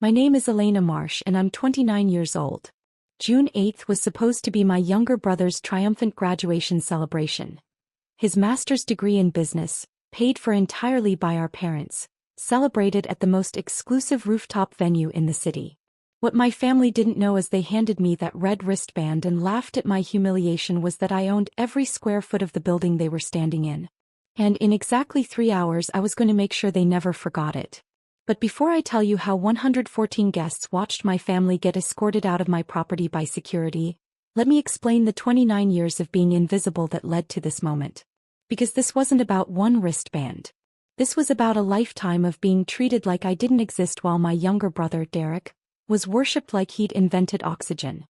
My name is Elena Marsh and I'm 29 years old. June 8th was supposed to be my younger brother's triumphant graduation celebration. His master's degree in business, paid for entirely by our parents, celebrated at the most exclusive rooftop venue in the city. What my family didn't know as they handed me that red wristband and laughed at my humiliation was that I owned every square foot of the building they were standing in. And in exactly 3 hours I was going to make sure they never forgot it. But before I tell you how 114 guests watched my family get escorted out of my property by security, let me explain the 29 years of being invisible that led to this moment. Because this wasn't about one wristband. This was about a lifetime of being treated like I didn't exist while my younger brother, Derek, was worshipped like he'd invented oxygen.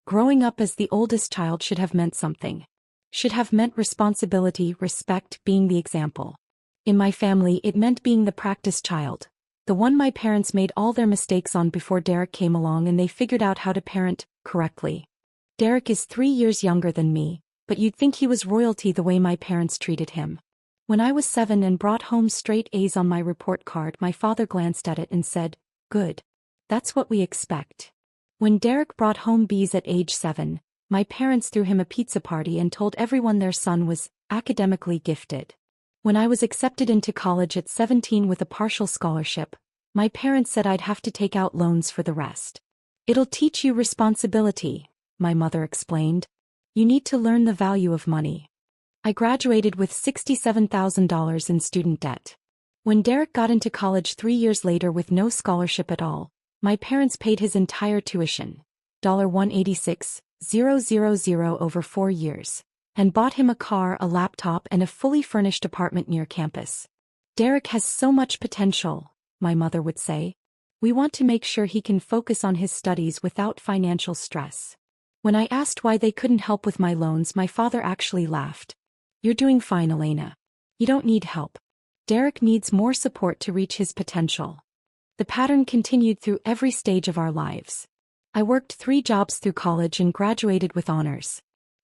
Growing up as the oldest child should have meant something. Should have meant responsibility, respect, being the example. In my family it meant being the practice child. The one my parents made all their mistakes on before Derek came along and they figured out how to parent correctly. Derek is 3 years younger than me, but you'd think he was royalty the way my parents treated him. When I was 7 and brought home straight A's on my report card, my father glanced at it and said, "Good. That's what we expect." When Derek brought home B's at age 7, my parents threw him a pizza party and told everyone their son was academically gifted. When I was accepted into college at 17 with a partial scholarship, my parents said I'd have to take out loans for the rest. "It'll teach you responsibility," my mother explained. "You need to learn the value of money." I graduated with $67,000 in student debt. When Derek got into college 3 years later with no scholarship at all, my parents paid his entire tuition, $186,000 over 4 years, and bought him a car, a laptop, and a fully furnished apartment near campus. "Derek has so much potential," my mother would say. "We want to make sure he can focus on his studies without financial stress." When I asked why they couldn't help with my loans, my father actually laughed. "You're doing fine, Elena. You don't need help. Derek needs more support to reach his potential." The pattern continued through every stage of our lives. I worked 3 jobs through college and graduated with honors.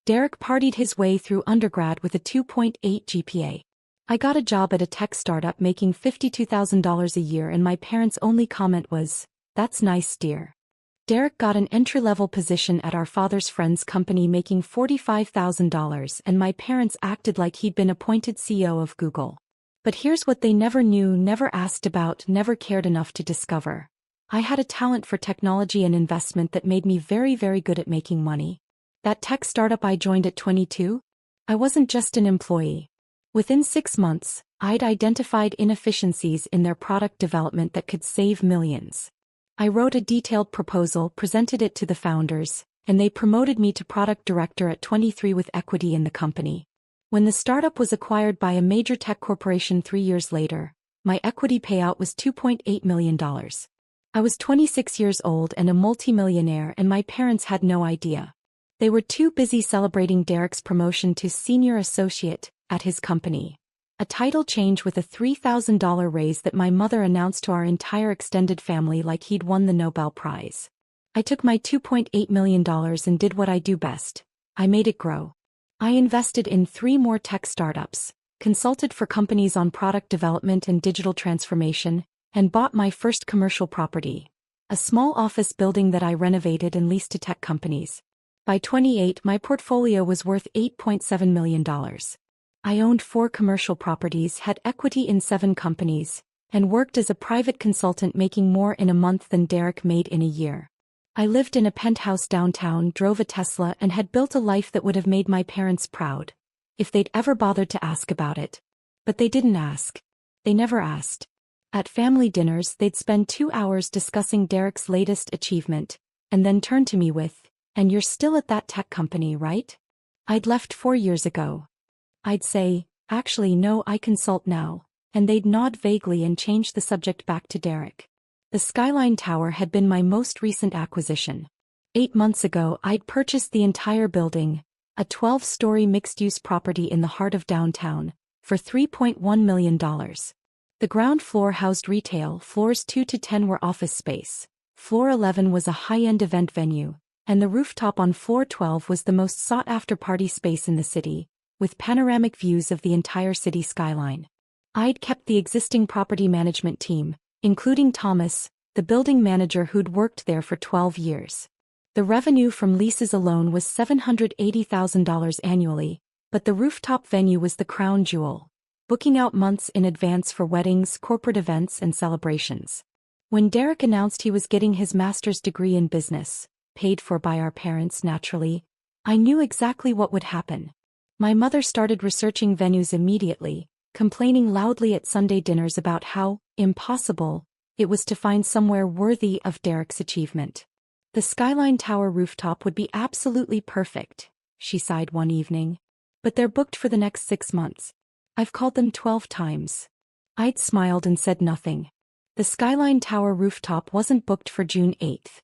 Derek partied his way through undergrad with a 2.8 GPA. I got a job at a tech startup making $52,000 a year and my parents' only comment was, "That's nice, dear." Derek got an entry-level position at our father's friend's company making $45,000 and my parents acted like he'd been appointed CEO of Google. But here's what they never knew, never asked about, never cared enough to discover. I had a talent for technology and investment that made me very, very good at making money. That tech startup I joined at 22? I wasn't just an employee. Within 6 months, I'd identified inefficiencies in their product development that could save millions. I wrote a detailed proposal, presented it to the founders, and they promoted me to product director at 23 with equity in the company. When the startup was acquired by a major tech corporation 3 years later, my equity payout was $2.8 million. I was 26 years old and a multimillionaire, and my parents had no idea. They were too busy celebrating Derek's promotion to senior associate at his company. A title change with a $3,000 raise that my mother announced to our entire extended family like he'd won the Nobel Prize. I took my $2.8 million and did what I do best. I made it grow. I invested in 3 more tech startups, consulted for companies on product development and digital transformation, and bought my first commercial property, a small office building that I renovated and leased to tech companies. By 28, my portfolio was worth $8.7 million. I owned 4 commercial properties, had equity in 7 companies, and worked as a private consultant making more in a month than Derek made in a year. I lived in a penthouse downtown, drove a Tesla, and had built a life that would have made my parents proud, if they'd ever bothered to ask about it. But they didn't ask. They never asked. At family dinners, they'd spend 2 hours discussing Derek's latest achievement, and then turn to me with, "And you're still at that tech company, right?" I'd left 4 years ago. I'd say, "Actually no, I consult now," and they'd nod vaguely and change the subject back to Derek. The Skyline Tower had been my most recent acquisition. 8 months ago I'd purchased the entire building, a 12-story mixed-use property in the heart of downtown, for $3.1 million. The ground floor housed retail, floors 2 to 10 were office space, floor 11 was a high-end event venue, and the rooftop on floor 12 was the most sought-after party space in the city, with panoramic views of the entire city skyline. I'd kept the existing property management team, including Thomas, the building manager who'd worked there for 12 years. The revenue from leases alone was $780,000 annually, but the rooftop venue was the crown jewel, booking out months in advance for weddings, corporate events, and celebrations. When Derek announced he was getting his master's degree in business, paid for by our parents naturally, I knew exactly what would happen. My mother started researching venues immediately, complaining loudly at Sunday dinners about how impossible it was to find somewhere worthy of Derek's achievement. The Skyline Tower rooftop would be absolutely perfect, she sighed one evening. But they're booked for the next 6 months. I've called them 12 times. I'd smiled and said nothing. The Skyline Tower rooftop wasn't booked for June 8th.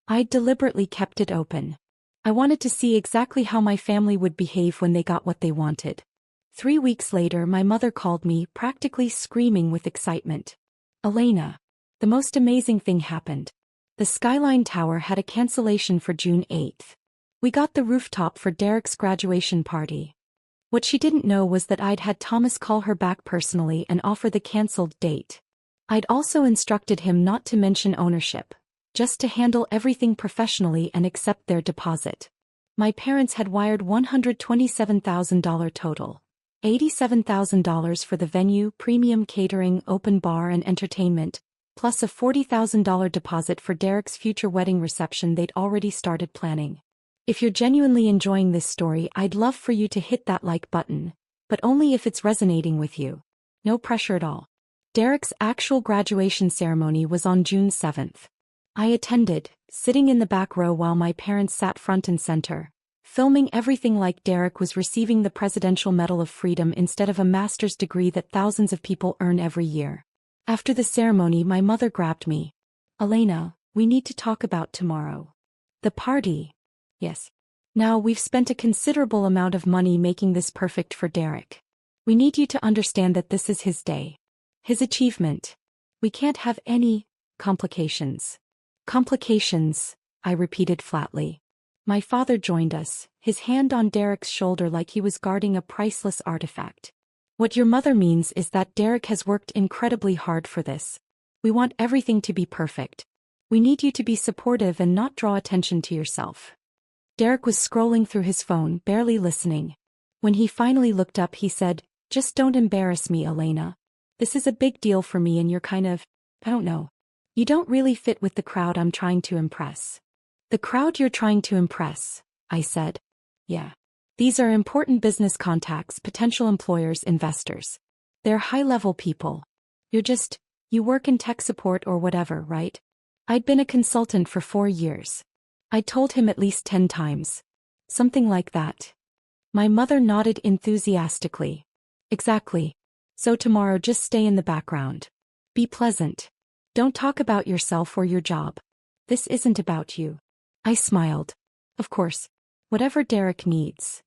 I'd deliberately kept it open. I wanted to see exactly how my family would behave when they got what they wanted. 3 weeks later, my mother called me, practically screaming with excitement. Elena, the most amazing thing happened. The Skyline Tower had a cancellation for June 8th. We got the rooftop for Derek's graduation party. What she didn't know was that I'd had Thomas call her back personally and offer the cancelled date. I'd also instructed him not to mention ownership, just to handle everything professionally and accept their deposit. My parents had wired $127,000 total. $87,000 for the venue, premium catering, open bar and entertainment, plus a $40,000 deposit for Derek's future wedding reception they'd already started planning. If you're genuinely enjoying this story, I'd love for you to hit that like button, but only if it's resonating with you. No pressure at all. Derek's actual graduation ceremony was on June 7th. I attended, sitting in the back row while my parents sat front and center, filming everything like Derek was receiving the Presidential Medal of Freedom instead of a master's degree that thousands of people earn every year. After the ceremony, my mother grabbed me. Elena, we need to talk about tomorrow. The party. Yes. Now we've spent a considerable amount of money making this perfect for Derek. We need you to understand that this is his day. His achievement. We can't have any complications. Complications, I repeated flatly. My father joined us, his hand on Derek's shoulder like he was guarding a priceless artifact. What your mother means is that Derek has worked incredibly hard for this. We want everything to be perfect. We need you to be supportive and not draw attention to yourself. Derek was scrolling through his phone, barely listening. When he finally looked up, he said, "Just don't embarrass me, Elena. This is a big deal for me and you're kind of, I don't know. You don't really fit with the crowd I'm trying to impress." "The crowd you're trying to impress," I said. "Yeah. These are important business contacts, potential employers, investors. They're high-level people. You work in tech support or whatever, right?" I'd been a consultant for 4 years. I told him at least 10 times. Something like that. My mother nodded enthusiastically. "Exactly. So tomorrow just stay in the background. Be pleasant. Don't talk about yourself or your job. This isn't about you." I smiled. Of course. Whatever Derek needs.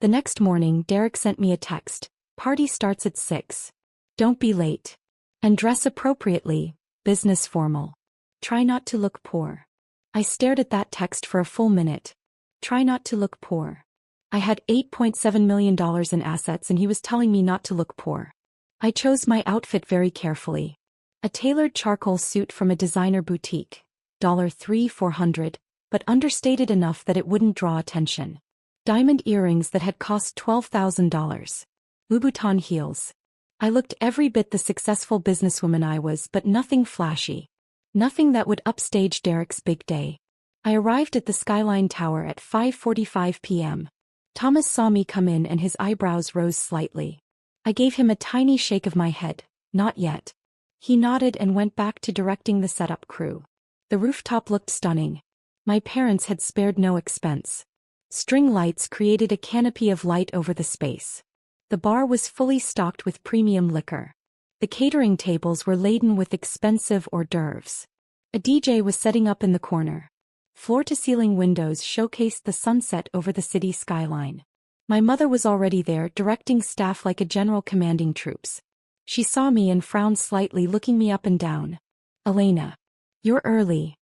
The next morning, Derek sent me a text. "Party starts at 6. Don't be late. And dress appropriately, business formal. Try not to look poor." I stared at that text for a full minute. Try not to look poor. I had $8.7 million in assets and he was telling me not to look poor. I chose my outfit very carefully. A tailored charcoal suit from a designer boutique. $3,400, but understated enough that it wouldn't draw attention. Diamond earrings that had cost $12,000. Louboutin heels. I looked every bit the successful businesswoman I was, but nothing flashy. Nothing that would upstage Derek's big day. I arrived at the Skyline Tower at 5:45 p.m. Thomas saw me come in and his eyebrows rose slightly. I gave him a tiny shake of my head. "Not yet." He nodded and went back to directing the setup crew. The rooftop looked stunning. My parents had spared no expense. String lights created a canopy of light over the space. The bar was fully stocked with premium liquor. The catering tables were laden with expensive hors d'oeuvres. A DJ was setting up in the corner. Floor-to-ceiling windows showcased the sunset over the city skyline. My mother was already there, directing staff like a general commanding troops. She saw me and frowned slightly, looking me up and down. "Elena, you're early.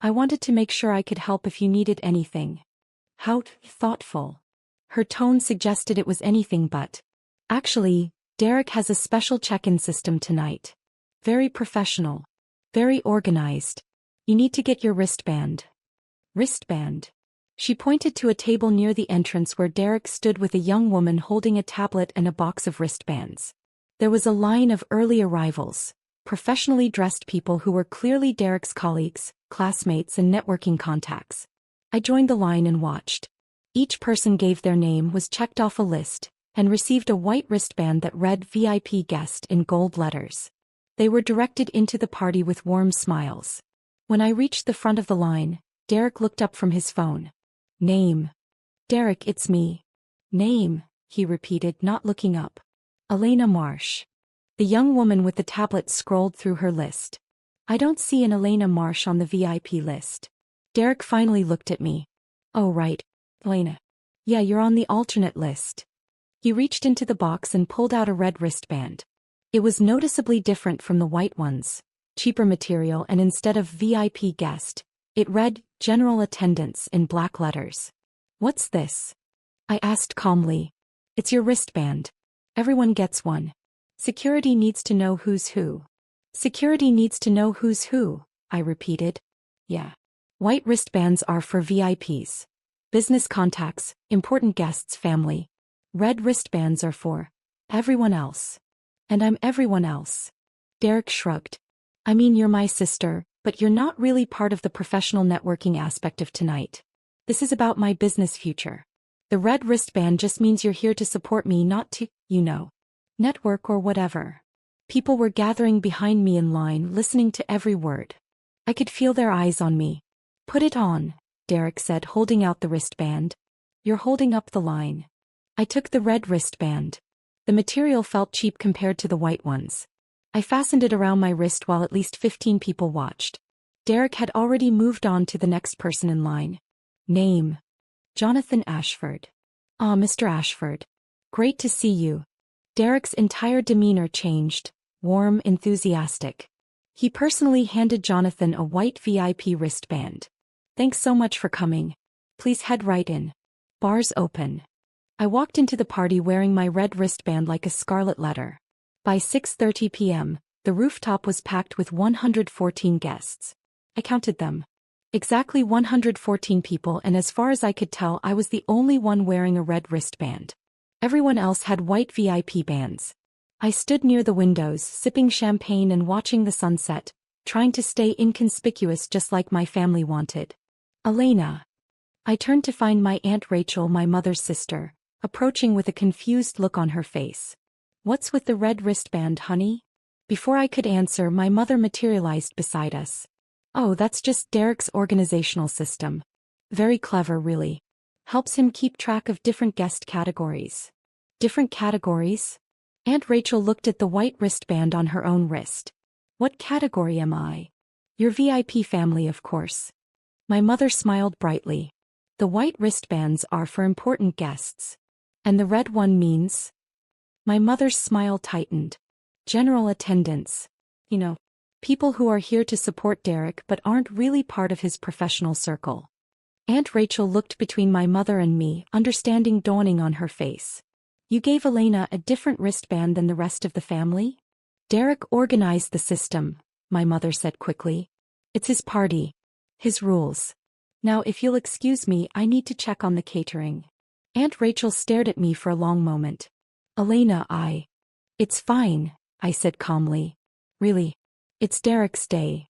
I wanted to make sure I could help if you needed anything." How thoughtful. Her tone suggested it was anything but. "Actually, Derek has a special check-in system tonight. Very professional. Very organized. You need to get your wristband. Wristband. She pointed to a table near the entrance where Derek stood with a young woman holding a tablet and a box of wristbands. There was a line of early arrivals, professionally dressed people who were clearly Derek's colleagues, classmates and networking contacts. I joined the line and watched. Each person gave their name, was checked off a list, and received a white wristband that read VIP guest in gold letters. They were directed into the party with warm smiles. When I reached the front of the line, Derek looked up from his phone. Name. Derek, it's me. Name, he repeated, not looking up. Elena Marsh. The young woman with the tablet scrolled through her list. I don't see an Elena Marsh on the VIP list. Derek finally looked at me. Oh right, Elena. Yeah, you're on the alternate list. He reached into the box and pulled out a red wristband. It was noticeably different from the white ones, cheaper material, and instead of VIP guest, it read general attendance in black letters. What's this? I asked calmly. It's your wristband. Everyone gets one. Security needs to know who's who. Security needs to know who's who, I repeated. Yeah. White wristbands are for VIPs. Business contacts, important guests, family. Red wristbands are for everyone else. And I'm everyone else. Derek shrugged. I mean, you're my sister, but you're not really part of the professional networking aspect of tonight. This is about my business future. The red wristband just means you're here to support me, not to, network or whatever. People were gathering behind me in line, listening to every word. I could feel their eyes on me. Put it on, Derek said, holding out the wristband. You're holding up the line. I took the red wristband. The material felt cheap compared to the white ones. I fastened it around my wrist while at least 15 people watched. Derek had already moved on to the next person in line. Name. Jonathan Ashford. Ah, Mr. Ashford. Great to see you. Derek's entire demeanor changed, warm, enthusiastic. He personally handed Jonathan a white VIP wristband. Thanks so much for coming. Please head right in. Bars open. I walked into the party wearing my red wristband like a scarlet letter. By 6:30 p.m., the rooftop was packed with 114 guests. I counted them. Exactly 114 people, and as far as I could tell, I was the only one wearing a red wristband. Everyone else had white VIP bands. I stood near the windows, sipping champagne and watching the sunset, trying to stay inconspicuous just like my family wanted. Elena. I turned to find my Aunt Rachel, my mother's sister, approaching with a confused look on her face. What's with the red wristband, honey? Before I could answer, my mother materialized beside us. Oh, that's just Derek's organizational system. Very clever, really. Helps him keep track of different guest categories. Different categories? Aunt Rachel looked at the white wristband on her own wrist. What category am I? Your VIP family, of course. My mother smiled brightly. The white wristbands are for important guests. And the red one means? My mother's smile tightened. General attendance. People who are here to support Derek but aren't really part of his professional circle. Aunt Rachel looked between my mother and me, understanding dawning on her face. You gave Elena a different wristband than the rest of the family? Derek organized the system, my mother said quickly. It's his party. His rules. Now if you'll excuse me, I need to check on the catering. Aunt Rachel stared at me for a long moment. Elena, It's fine, I said calmly. Really? It's Derek's day.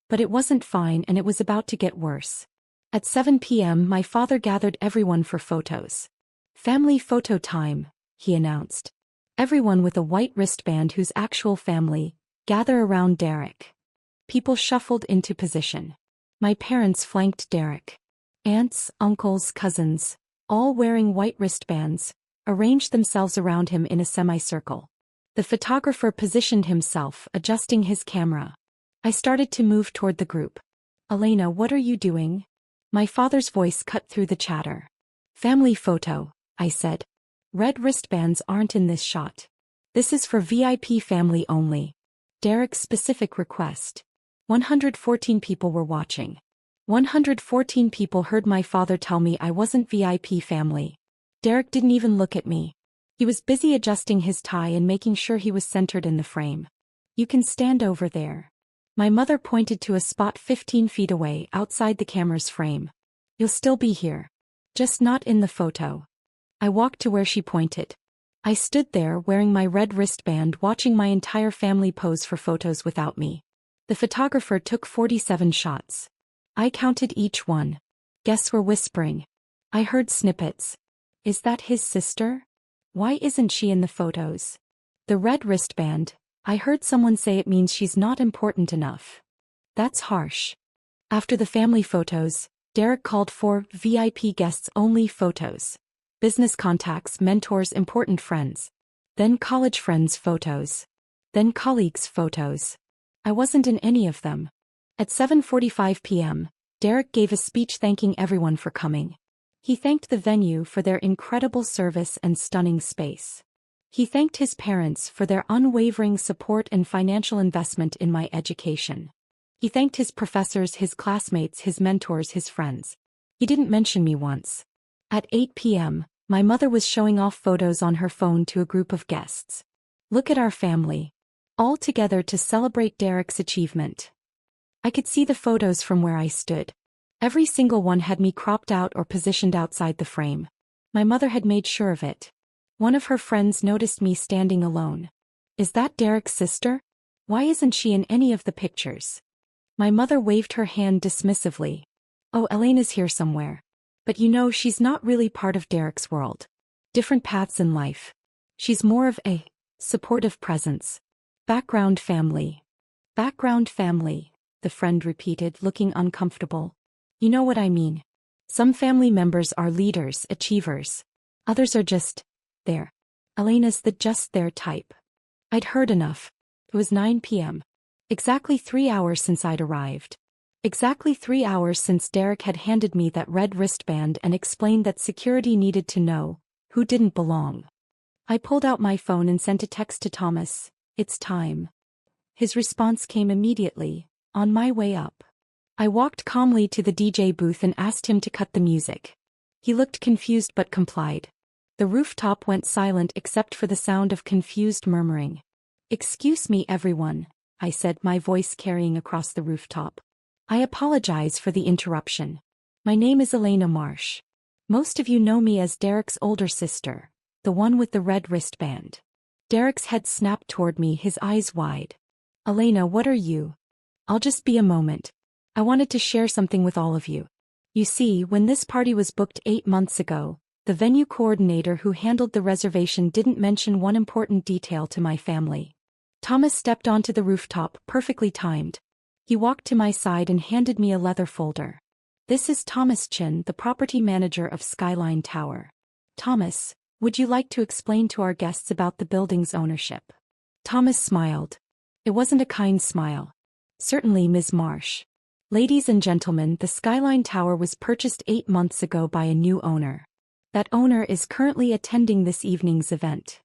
But it wasn't fine, and it was about to get worse. At 7 p.m. my father gathered everyone for photos. Family photo time, he announced. Everyone with a white wristband whose actual family, gather around Derek. People shuffled into position. My parents flanked Derek. Aunts, uncles, cousins, all wearing white wristbands, arranged themselves around him in a semicircle. The photographer positioned himself, adjusting his camera. I started to move toward the group. Elena, what are you doing? My father's voice cut through the chatter. Family photo, I said. Red wristbands aren't in this shot. This is for VIP family only. Derek's specific request. 114 people were watching. 114 people heard my father tell me I wasn't VIP family. Derek didn't even look at me. He was busy adjusting his tie and making sure he was centered in the frame. You can stand over there. My mother pointed to a spot 15 feet away outside the camera's frame. You'll still be here. Just not in the photo. I walked to where she pointed. I stood there wearing my red wristband watching my entire family pose for photos without me. The photographer took 47 shots. I counted each one. Guests were whispering. I heard snippets. Is that his sister? Why isn't she in the photos? The red wristband, I heard someone say it means she's not important enough. That's harsh. After the family photos, Derek called for VIP guests only photos. Business contacts, mentors, important friends. Then college friends photos. Then colleagues photos. I wasn't in any of them. At 7:45 p.m., Derek gave a speech thanking everyone for coming. He thanked the venue for their incredible service and stunning space. He thanked his parents for their unwavering support and financial investment in my education. He thanked his professors, his classmates, his mentors, his friends. He didn't mention me once. At 8 p.m., my mother was showing off photos on her phone to a group of guests. Look at our family. All together to celebrate Derek's achievement. I could see the photos from where I stood. Every single one had me cropped out or positioned outside the frame. My mother had made sure of it. One of her friends noticed me standing alone. Is that Derek's sister? Why isn't she in any of the pictures? My mother waved her hand dismissively. Oh, Elena's here somewhere. But you know she's not really part of Derek's world. Different paths in life. She's more of a supportive presence. Background family. Background family, the friend repeated, looking uncomfortable. You know what I mean. Some family members are leaders, achievers. Others are just there. Elena's the just there type. I'd heard enough. It was 9 p.m. Exactly 3 hours since I'd arrived. Exactly 3 hours since Derek had handed me that red wristband and explained that security needed to know who didn't belong. I pulled out my phone and sent a text to Thomas. It's time. His response came immediately, on my way up. I walked calmly to the DJ booth and asked him to cut the music. He looked confused but complied. The rooftop went silent except for the sound of confused murmuring. Excuse me, everyone, I said, my voice carrying across the rooftop. I apologize for the interruption. My name is Elena Marsh. Most of you know me as Derek's older sister, the one with the red wristband. Derek's head snapped toward me, his eyes wide. Elena, what are you? I'll just be a moment. I wanted to share something with all of you. You see, when this party was booked 8 months ago, the venue coordinator who handled the reservation didn't mention one important detail to my family. Thomas stepped onto the rooftop, perfectly timed. He walked to my side and handed me a leather folder. This is Thomas Chin, the property manager of Skyline Tower. Thomas, would you like to explain to our guests about the building's ownership? Thomas smiled. It wasn't a kind smile. Certainly, Ms. Marsh. Ladies and gentlemen, the Skyline Tower was purchased 8 months ago by a new owner. That owner is currently attending this evening's event.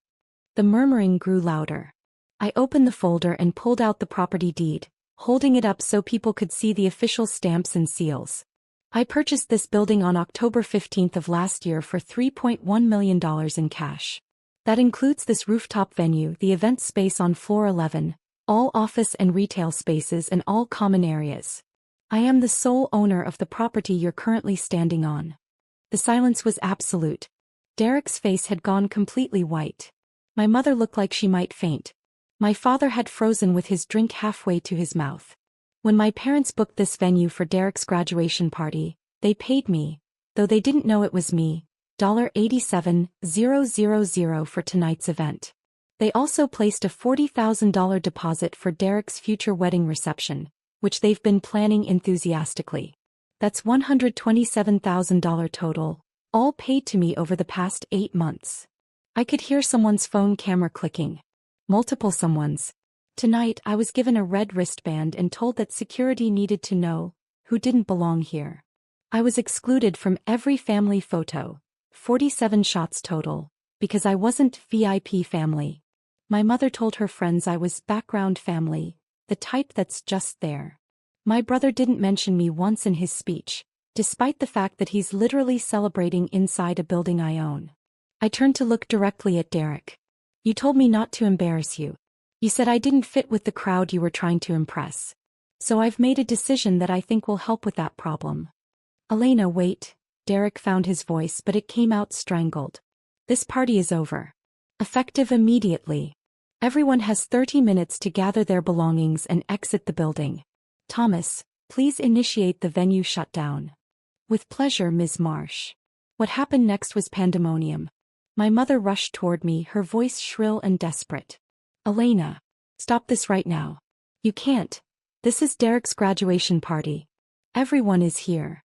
The murmuring grew louder. I opened the folder and pulled out the property deed, holding it up so people could see the official stamps and seals. I purchased this building on October 15th of last year for $3.1 million in cash. That includes this rooftop venue, the event space on floor 11, all office and retail spaces and all common areas. I am the sole owner of the property you're currently standing on. The silence was absolute. Derek's face had gone completely white. My mother looked like she might faint. My father had frozen with his drink halfway to his mouth. When my parents booked this venue for Derek's graduation party, they paid me, though they didn't know it was me, $87,000 for tonight's event. They also placed a $40,000 deposit for Derek's future wedding reception, which they've been planning enthusiastically. That's $127,000 total, all paid to me over the past 8 months. I could hear someone's phone camera clicking. Multiple someone's. Tonight I was given a red wristband and told that security needed to know who didn't belong here. I was excluded from every family photo, 47 shots total, because I wasn't VIP family. My mother told her friends I was background family, the type that's just there. My brother didn't mention me once in his speech, despite the fact that he's literally celebrating inside a building I own. I turned to look directly at Derek. You told me not to embarrass you. You said I didn't fit with the crowd you were trying to impress. So I've made a decision that I think will help with that problem. Elena, wait. Derek found his voice, but it came out strangled. This party is over. Effective immediately. Everyone has 30 minutes to gather their belongings and exit the building. Thomas, please initiate the venue shutdown. With pleasure, Ms. Marsh. What happened next was pandemonium. My mother rushed toward me, her voice shrill and desperate. Elena, stop this right now. You can't. This is Derek's graduation party. Everyone is here.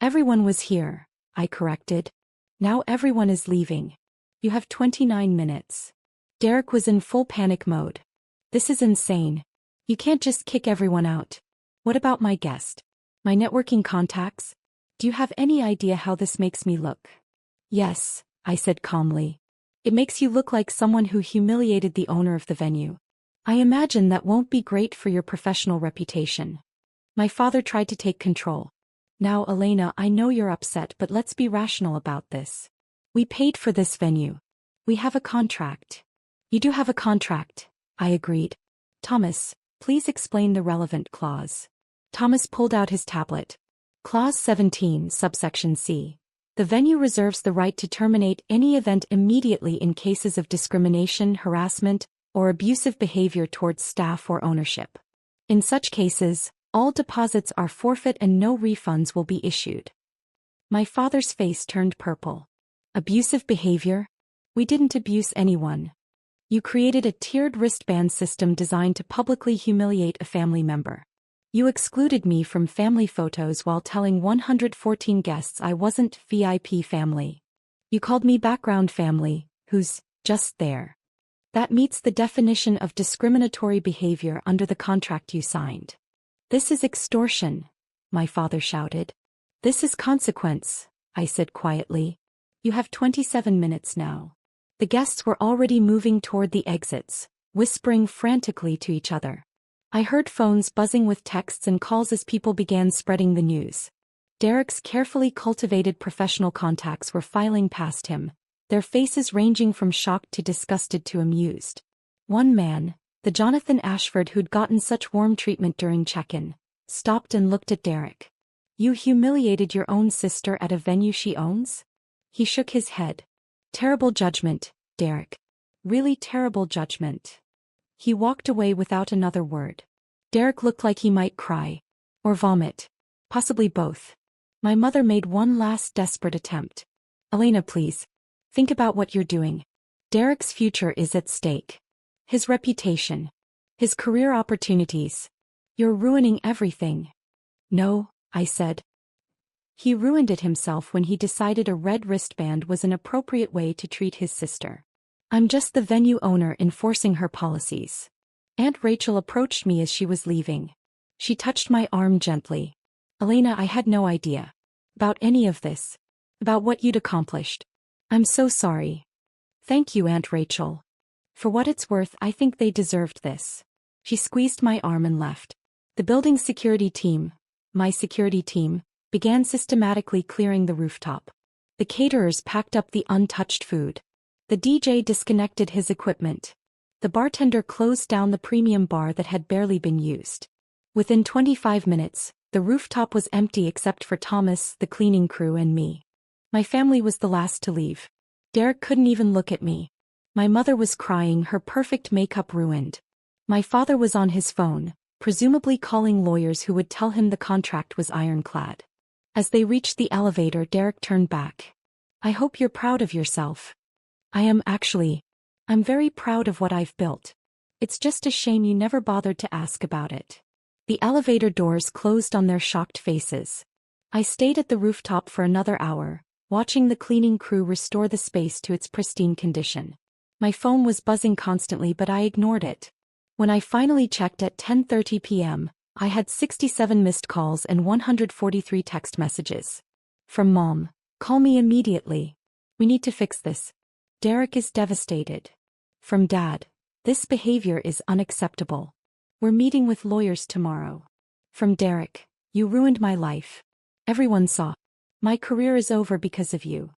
Everyone was here, I corrected. Now everyone is leaving. You have 29 minutes. Derek was in full panic mode. This is insane. You can't just kick everyone out. What about my guest? My networking contacts? Do you have any idea how this makes me look? Yes, I said calmly. It makes you look like someone who humiliated the owner of the venue. I imagine that won't be great for your professional reputation. My father tried to take control. Now, Elena, I know you're upset, but let's be rational about this. We paid for this venue. We have a contract. You do have a contract, I agreed. Thomas, please explain the relevant clause. Thomas pulled out his tablet. Clause 17, subsection C. The venue reserves the right to terminate any event immediately in cases of discrimination, harassment, or abusive behavior towards staff or ownership. In such cases, all deposits are forfeit and no refunds will be issued. My father's face turned purple. Abusive behavior? We didn't abuse anyone. You created a tiered wristband system designed to publicly humiliate a family member. You excluded me from family photos while telling 114 guests I wasn't VIP family. You called me background family, who's just there. That meets the definition of discriminatory behavior under the contract you signed. This is extortion, my father shouted. This is consequence, I said quietly. You have 27 minutes now. The guests were already moving toward the exits, whispering frantically to each other. I heard phones buzzing with texts and calls as people began spreading the news. Derek's carefully cultivated professional contacts were filing past him, their faces ranging from shocked to disgusted to amused. One man, the Jonathan Ashford who'd gotten such warm treatment during check-in, stopped and looked at Derek. You humiliated your own sister at a venue she owns? He shook his head. Terrible judgment, Derek. Really terrible judgment. He walked away without another word. Derek looked like he might cry. Or vomit. Possibly both. My mother made one last desperate attempt. Elena, please. Think about what you're doing. Derek's future is at stake. His reputation. His career opportunities. You're ruining everything. No, I said. He ruined it himself when he decided a red wristband was an appropriate way to treat his sister. I'm just the venue owner enforcing her policies. Aunt Rachel approached me as she was leaving. She touched my arm gently. Elena, I had no idea about any of this. About what you'd accomplished. I'm so sorry. Thank you, Aunt Rachel. For what it's worth, I think they deserved this. She squeezed my arm and left. The building's security team, my security team, began systematically clearing the rooftop. The caterers packed up the untouched food. The DJ disconnected his equipment. The bartender closed down the premium bar that had barely been used. Within 25 minutes, the rooftop was empty except for Thomas, the cleaning crew, and me. My family was the last to leave. Derek couldn't even look at me. My mother was crying, her perfect makeup ruined. My father was on his phone, presumably calling lawyers who would tell him the contract was ironclad. As they reached the elevator, Derek turned back. I hope you're proud of yourself. I am actually. I'm very proud of what I've built. It's just a shame you never bothered to ask about it. The elevator doors closed on their shocked faces. I stayed at the rooftop for another hour, watching the cleaning crew restore the space to its pristine condition. My phone was buzzing constantly, but I ignored it. When I finally checked at 10:30 p.m., I had 67 missed calls and 143 text messages. From Mom, call me immediately. We need to fix this. Derek is devastated. From Dad, this behavior is unacceptable. We're meeting with lawyers tomorrow. From Derek, you ruined my life. Everyone saw. My career is over because of you.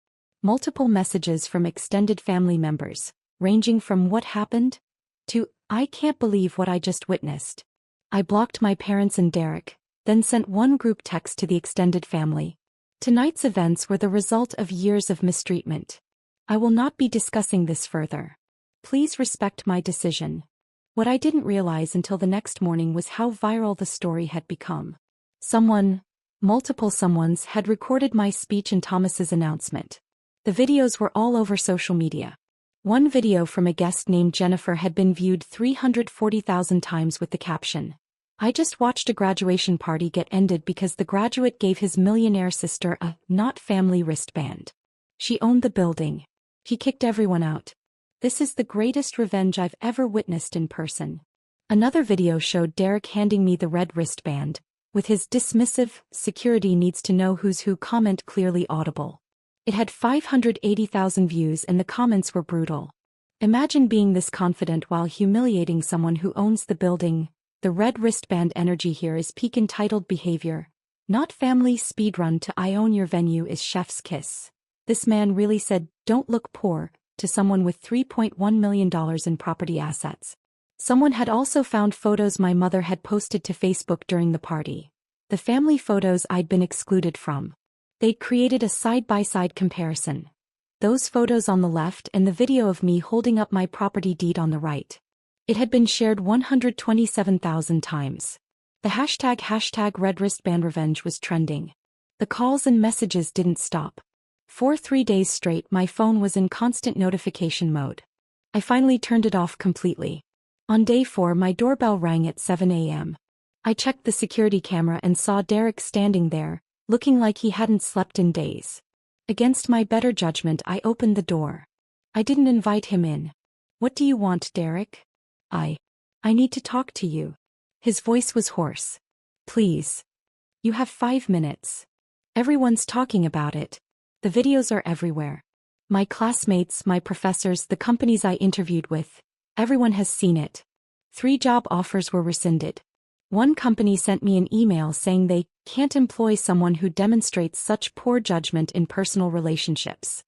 Multiple messages from extended family members, ranging from what happened to, I can't believe what I just witnessed. I blocked my parents and Derek, then sent one group text to the extended family. Tonight's events were the result of years of mistreatment. I will not be discussing this further. Please respect my decision. What I didn't realize until the next morning was how viral the story had become. Multiple someones had recorded my speech and Thomas's announcement. The videos were all over social media. One video from a guest named Jennifer had been viewed 340,000 times with the caption, "I just watched a graduation party get ended because the graduate gave his millionaire sister a not family wristband. She owned the building. He kicked everyone out. This is the greatest revenge I've ever witnessed in person." Another video showed Derek handing me the red wristband, with his dismissive, "security needs to know who's who" comment clearly audible. It had 580,000 views and the comments were brutal. Imagine being this confident while humiliating someone who owns the building. The red wristband energy here is peak entitled behavior. Not family speedrun to "I own your venue" is chef's kiss. This man really said, "Don't look poor," to someone with $3.1 million in property assets. Someone had also found photos my mother had posted to Facebook during the party. The family photos I'd been excluded from. They'd created a side-by-side comparison. Those photos on the left and the video of me holding up my property deed on the right. It had been shared 127,000 times. The hashtag red wristband revenge was trending. The calls and messages didn't stop. For 3 days straight my phone was in constant notification mode. I finally turned it off completely. On day 4 my doorbell rang at 7 a.m. I checked the security camera and saw Derek standing there, looking like he hadn't slept in days. Against my better judgment I opened the door. I didn't invite him in. "What do you want, Derek?" I need to talk to you." His voice was hoarse. "Please. You have 5 minutes. Everyone's talking about it. The videos are everywhere. My classmates, my professors, the companies I interviewed with. Everyone has seen it. 3 job offers were rescinded. One company sent me an email saying they can't employ someone who demonstrates such poor judgment in personal relationships.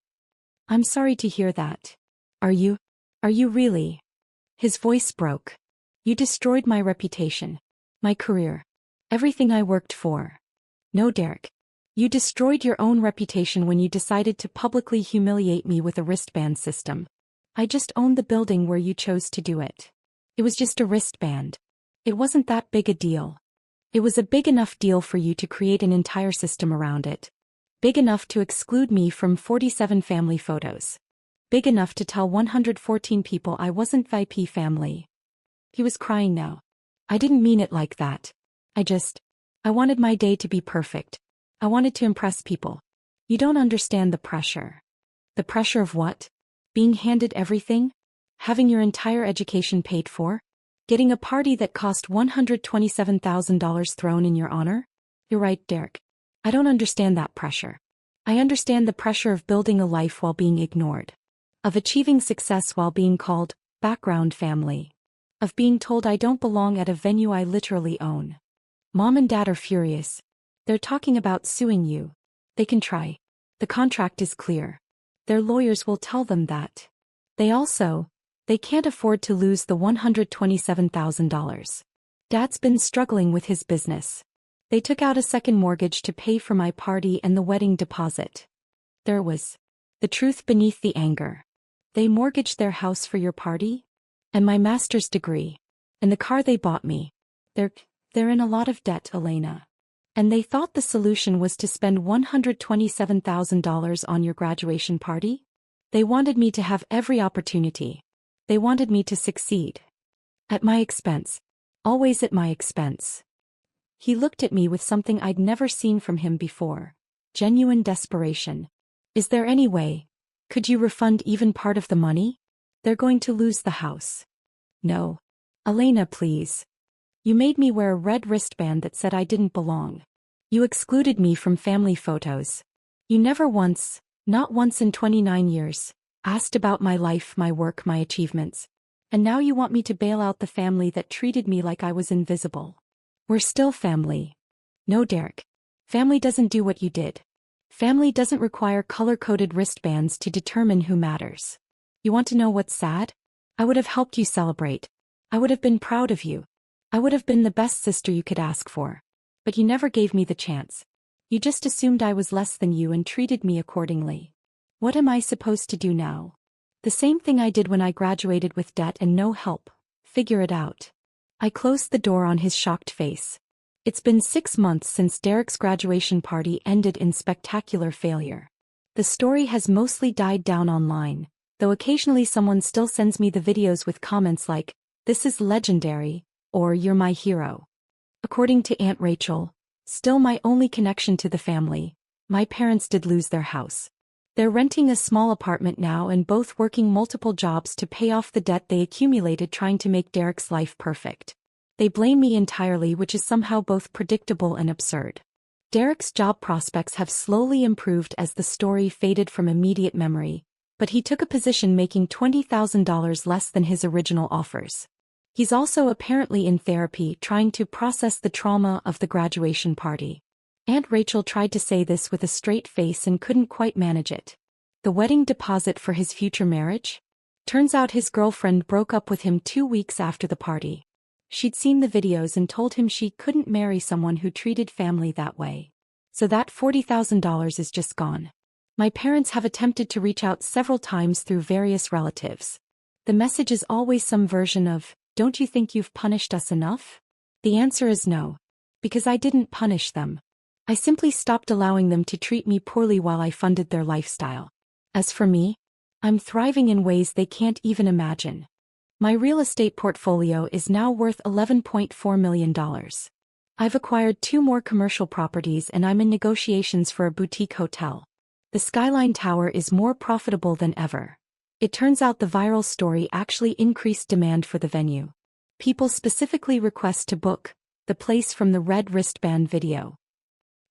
I'm sorry to hear that. Are you really?" His voice broke. "You destroyed my reputation. My career. Everything I worked for." "No, Derek. You destroyed your own reputation when you decided to publicly humiliate me with a wristband system. I just owned the building where you chose to do it. It was just a wristband. It wasn't that big a deal. It was a big enough deal for you to create an entire system around it. Big enough to exclude me from 47 family photos. Big enough to tell 114 people I wasn't VIP family." He was crying now. "I didn't mean it like that. I wanted my day to be perfect. I wanted to impress people. You don't understand the pressure." "The pressure of what? Being handed everything? Having your entire education paid for? Getting a party that cost $127,000 thrown in your honor?" "You're right, Derek. I don't understand that pressure. I understand the pressure of building a life while being ignored. Of achieving success while being called background family. Of being told I don't belong at a venue I literally own. Mom and Dad are furious. They're talking about suing you. They can try. The contract is clear. Their lawyers will tell them that. They can't afford to lose the $127,000. Dad's been struggling with his business. They took out a second mortgage to pay for my party and the wedding deposit." There was the truth beneath the anger. "They mortgaged their house for your party? And my master's degree? And the car they bought me? They're in a lot of debt, Elena. And they thought the solution was to spend $127,000 on your graduation party? They wanted me to have every opportunity. They wanted me to succeed. At my expense. Always at my expense." He looked at me with something I'd never seen from him before. Genuine desperation. "Is there any way? Could you refund even part of the money? They're going to lose the house." "No. Elena, please. You made me wear a red wristband that said I didn't belong. You excluded me from family photos. You never once, not once in 29 years, asked about my life, my work, my achievements. And now you want me to bail out the family that treated me like I was invisible. We're still family." "No, Derek. Family doesn't do what you did. Family doesn't require color-coded wristbands to determine who matters. You want to know what's sad? I would have helped you celebrate. I would have been proud of you. I would have been the best sister you could ask for. But you never gave me the chance. You just assumed I was less than you and treated me accordingly. What am I supposed to do now? The same thing I did when I graduated with debt and no help. Figure it out. I closed the door on his shocked face. It's been 6 months since Derek's graduation party ended in spectacular failure. The story has mostly died down online, though occasionally someone still sends me the videos with comments like, "This is legendary," or "You're my hero." According to Aunt Rachel, still my only connection to the family, my parents did lose their house. They're renting a small apartment now and both working multiple jobs to pay off the debt they accumulated trying to make Derek's life perfect. They blame me entirely, which is somehow both predictable and absurd. Derek's job prospects have slowly improved as the story faded from immediate memory, but he took a position making $20,000 less than his original offers. He's also apparently in therapy trying to process the trauma of the graduation party. Aunt Rachel tried to say this with a straight face and couldn't quite manage it. The wedding deposit for his future marriage? Turns out his girlfriend broke up with him 2 weeks after the party. She'd seen the videos and told him she couldn't marry someone who treated family that way. So that $40,000 is just gone. My parents have attempted to reach out several times through various relatives. The message is always some version of, "Don't you think you've punished us enough?" The answer is no. Because I didn't punish them. I simply stopped allowing them to treat me poorly while I funded their lifestyle. As for me, I'm thriving in ways they can't even imagine. My real estate portfolio is now worth $11.4 million. I've acquired 2 more commercial properties and I'm in negotiations for a boutique hotel. The Skyline Tower is more profitable than ever. It turns out the viral story actually increased demand for the venue. People specifically request to book the place from the red wristband video.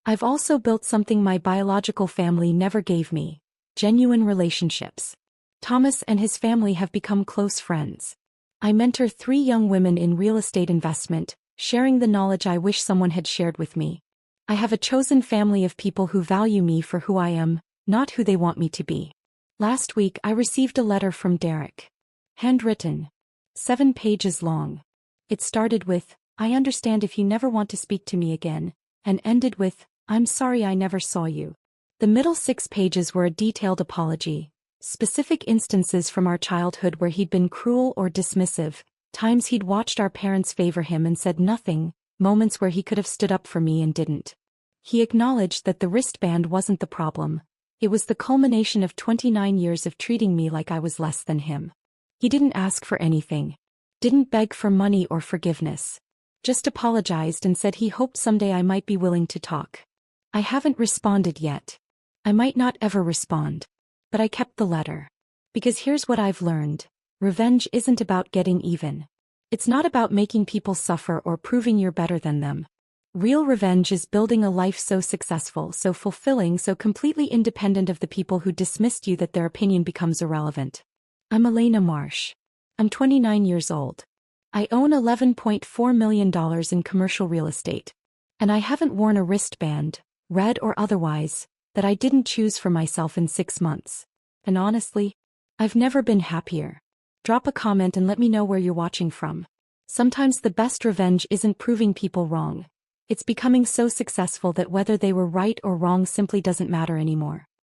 I've also built something my biological family never gave me: genuine relationships. Thomas and his family have become close friends. I mentor 3 young women in real estate investment, sharing the knowledge I wish someone had shared with me. I have a chosen family of people who value me for who I am, not who they want me to be. Last week I received a letter from Derek. Handwritten. 7 pages long. It started with, "I understand if you never want to speak to me again," and ended with, "I'm sorry I never saw you." The middle 6 pages were a detailed apology, specific instances from our childhood where he'd been cruel or dismissive, times he'd watched our parents favor him and said nothing, moments where he could have stood up for me and didn't. He acknowledged that the wristband wasn't the problem. It was the culmination of 29 years of treating me like I was less than him. He didn't ask for anything. Didn't beg for money or forgiveness. Just apologized and said he hoped someday I might be willing to talk. I haven't responded yet. I might not ever respond. But I kept the letter. Because here's what I've learned. Revenge isn't about getting even. It's not about making people suffer or proving you're better than them. Real revenge is building a life so successful, so fulfilling, so completely independent of the people who dismissed you that their opinion becomes irrelevant. I'm Elena Marsh. I'm 29 years old. I own $11.4 million in commercial real estate. And I haven't worn a wristband, red or otherwise, that I didn't choose for myself in 6 months. And honestly, I've never been happier. Drop a comment and let me know where you're watching from. Sometimes the best revenge isn't proving people wrong. It's becoming so successful that whether they were right or wrong simply doesn't matter anymore.